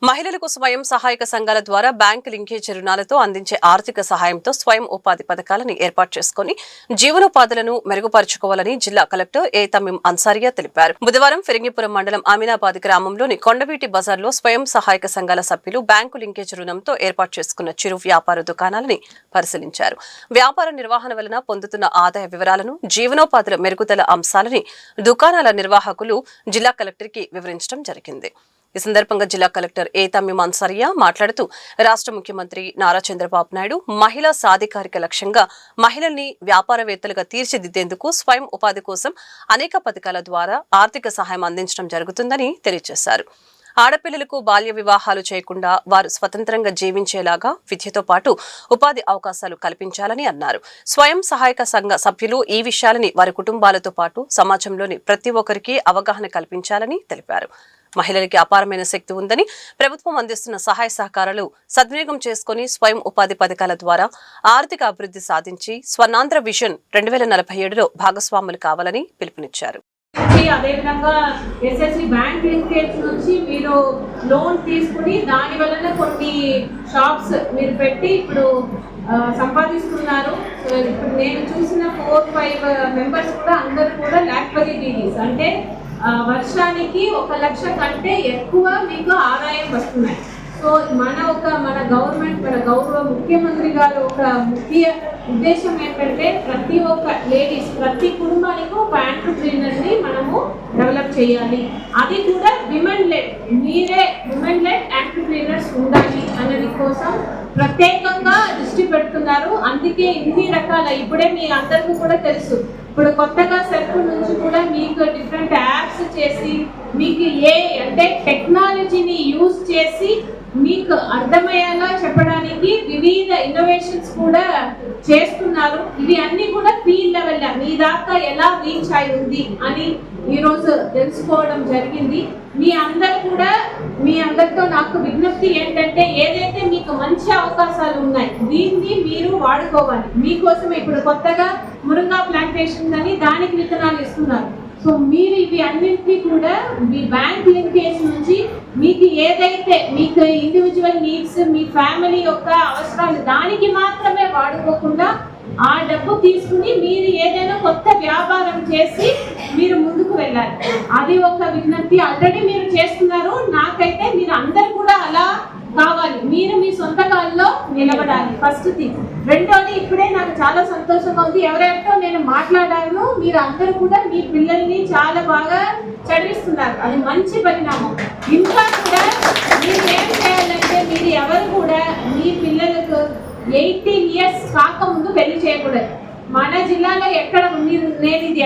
మహిళలకు స్వయం సహాయక సంఘాల ద్వారా బ్యాంకు లింకేజ్ రుణాలతో అందించే ఆర్థిక సహాయంతో స్వయం ఉపాధి పథకాలను ఏర్పాటు చేసుకుని జీవనోపాధులను మెరుగుపరుచుకోవాలని జిల్లా కలెక్టర్ ఏ తమీం అన్సారియా తెలిపారు. బుధవారం ఫిరంగిపురం మండలం అమీనాబాద్ గ్రామంలోని కొండవీటి బజార్లో స్వయం సహాయక సంఘాల సభ్యులు బ్యాంకు లింకేజ్ రుణంతో ఏర్పాటు చేసుకున్న చిరు వ్యాపార దుకాణాలని పరిశీలించారు. వ్యాపార నిర్వహణ వలన పొందుతున్న ఆదాయ వివరాలను, జీవనోపాధుల మెరుగుదల అంశాలని దుకాణాల నిర్వాహకులు జిల్లా కలెక్టర్కి వివరించడం జరిగింది. ఈ సందర్భంగా జిల్లా కలెక్టర్ ఏ తమీం అన్సారియా మాట్లాడుతూ రాష్ట్ర ముఖ్యమంత్రి నారా చంద్రబాబు నాయుడు మహిళా సాధికారిక లక్ష్యంగా మహిళల్ని వ్యాపారవేత్తలుగా తీర్చిదిద్దేందుకు స్వయం ఉపాధి కోసం అనేక పథకాల ద్వారా ఆర్థిక సహాయం అందించడం జరుగుతుందని తెలియజేశారు. ఆడపిల్లలకు బాల్య వివాహాలు చేయకుండా వారు స్వతంత్రంగా జీవించేలాగా విద్యతో పాటు ఉపాధి అవకాశాలు కల్పించాలని అన్నారు. స్వయం సహాయక సంఘ సభ్యులు ఈ విషయాలని వారి కుటుంబాలతో పాటు సమాజంలోని ప్రతి ఒక్కరికి అవగాహన కల్పించాలని తెలిపారు. మహిళలకి అపారమైన శక్తి ఉందని, ప్రభుత్వం అందిస్తున్న సహాయ సహకారాలు సద్వినియోగం చేసుకుని స్వయం ఉపాధి పథకాల ద్వారా ఆర్థిక అభివృద్ధి సాధించి స్వర్ణాంధ్ర విజన్ 2047లో భాగస్వాములు కావాలని పిలుపునిచ్చారు. అదేవిధంగా ఎస్ఎస్సి బ్యాంక్ లింకేజ్ నుంచి మీరు లోన్ తీసుకుని దాని వలన కొన్ని షాప్స్ మీరు పెట్టి ఇప్పుడు సంపాదిస్తున్నారు. ఇప్పుడు నేను చూసిన 4-5 మెంబర్స్ కూడా అందరూ కూడా లాక్పరీ డీడీస్ అంటే వర్షానికి 1 లక్ష కంటే ఎక్కువ మీకు ఆదాయం వస్తున్నాయి. సో మన గవర్నమెంట్, మన గౌరవ ముఖ్యమంత్రి గారు ఒక ముఖ్య ఉద్దేశం ఏంటంటే ప్రతి ఒక్క లేడీస్, ప్రతి కుటుంబానికి ఒక ఎంటర్‌ప్రెన్యూర్‌ని మనము డెవలప్ చేయాలి. అది కూడా విమెన్ లెడ్, మీరే విమెన్ లెడ్ ఎంటర్‌ప్రెన్యూర్స్ ఉండాలి అన్నది కోసం ప్రత్యేకంగా దృష్టి పెడుతున్నారు. అందుకే ఇన్ని రకాల ఇప్పుడే మీ అందరికీ కూడా తెలుసు, ఇప్పుడు కొత్తగా సెల్ఫ్ నుంచి కూడా మీకు డిఫరెంట్ యాప్స్ చేసి మీకు అంటే టెక్నాలజీని యూజ్ చేసి మీకు అర్థమయ్యేలా చెప్పడానికి వివిధ ఇన్నోవేషన్స్ కూడా చేస్తున్నారు. ఇవి అన్ని కూడా ఫీల్డ్ లెవెల్ మీ దాకా ఎలా రీచ్ అయి ఉంది అని ఈరోజు తెలుసుకోవడం జరిగింది. మీ అందరితో నాకు విజ్ఞప్తి ఏంటంటే ఏదైతే మీకు మంచి అవకాశాలు ఉన్నాయి దీన్ని మీరు వాడుకోవాలి. మీకోసం ఇప్పుడు కొత్తగా మురుంగా ప్లాంటేషన్ అని దానికి విత్తనాలు ఇస్తున్నారు. సో మీరు ఇవి అన్నింటినీ కూడా మీ బ్యాంక్ లింకేజ్ నుంచి మీకు ఏదైతే మీకు ఇండివిజువల్ నీడ్స్, మీ ఫ్యామిలీ యొక్క అవసరాలు దానికి మాత్రమే వాడుకోకుండా ఆ డబ్బు తీసుకుని మీరు ఏదైనా కొత్త వ్యాపారం చేసి మీరు ముందుకు వెళ్ళాలి. అది ఒక విజ్ఞప్తి. ఆల్రెడీ మీరు చేస్తున్నారు. నాకైతే మీరు అందరు కూడా అలా కావాలి. మీరు మీ సొంత కాల్లో నిలబడాలి. First thing. రెండోది, ఇప్పుడే నాకు చాలా సంతోషంగా ఉంది, ఎవరెవరితో నేను మాట్లాడాను మీరు అందరూ కూడా మీ పిల్లల్ని చాలా బాగా చదివిస్తున్నారు. అది మంచి పరిణామం. ఇంకా కూడా మీరు ఏం చేయాలంటే మీరు ఎవరు కూడా మీ పిల్లలకు 18 ఇయర్స్ కాకముందు పెళ్లి చేయకూడదు. మన జిల్లాలో ఎక్కడ నేను ఇది